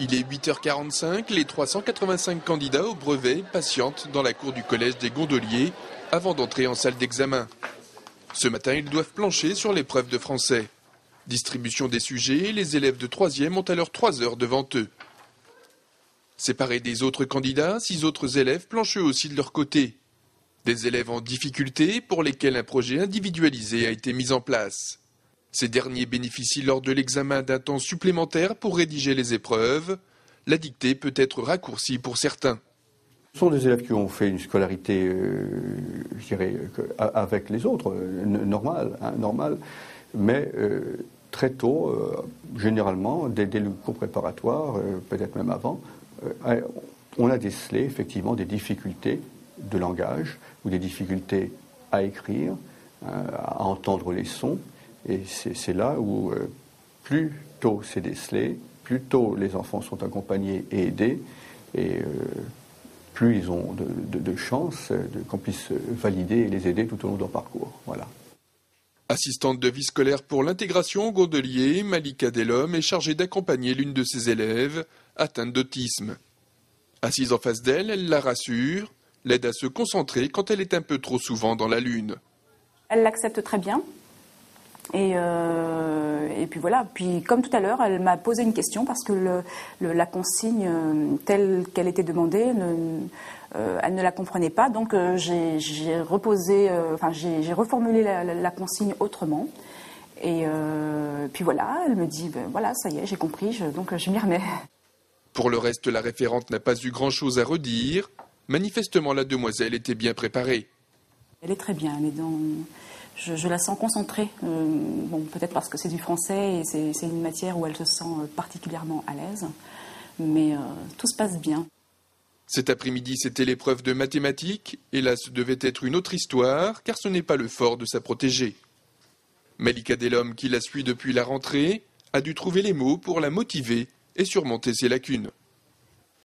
Il est 8h45, les 385 candidats au brevet patientent dans la cour du collège des Gondoliers avant d'entrer en salle d'examen. Ce matin, ils doivent plancher sur l'épreuve de français. Distribution des sujets, les élèves de 3e ont alors 3 heures devant eux. Séparés des autres candidats, 6 autres élèves planchent eux aussi de leur côté. Des élèves en difficulté pour lesquels un projet individualisé a été mis en place. Ces derniers bénéficient lors de l'examen d'un temps supplémentaire pour rédiger les épreuves. La dictée peut être raccourcie pour certains. Ce sont des élèves qui ont fait une scolarité, je dirais, avec les autres, normale, mais très tôt, généralement, dès le cours préparatoire, peut-être même avant, on a décelé effectivement des difficultés de langage ou des difficultés à écrire, à entendre les sons. Et c'est là où plus tôt c'est décelé, plus tôt les enfants sont accompagnés et aidés, et plus ils ont de chances qu'on puisse valider et les aider tout au long de leur parcours. Voilà. Assistante de vie scolaire pour l'intégration au Gondolier, Malika Delhomme est chargée d'accompagner l'une de ses élèves atteinte d'autisme. Assise en face d'elle, elle la rassure, l'aide à se concentrer quand elle est un peu trop souvent dans la lune. Elle l'accepte très bien. Et puis voilà. Puis comme tout à l'heure, elle m'a posé une question parce que la consigne telle qu'elle était demandée, elle ne la comprenait pas. Donc j'ai reformulé la consigne autrement. Et puis voilà, elle me dit voilà, ça y est, j'ai compris, donc je m'y remets. Pour le reste, la référente n'a pas eu grand-chose à redire. Manifestement, la demoiselle était bien préparée. Elle est très bien, elle est dans... Je la sens concentrée, peut-être parce que c'est du français et c'est une matière où elle se sent particulièrement à l'aise, mais tout se passe bien. Cet après-midi, c'était l'épreuve de mathématiques, et là, ce devait être une autre histoire, car ce n'est pas le fort de sa protégée. Malika Delhomme, qui la suit depuis la rentrée, a dû trouver les mots pour la motiver et surmonter ses lacunes.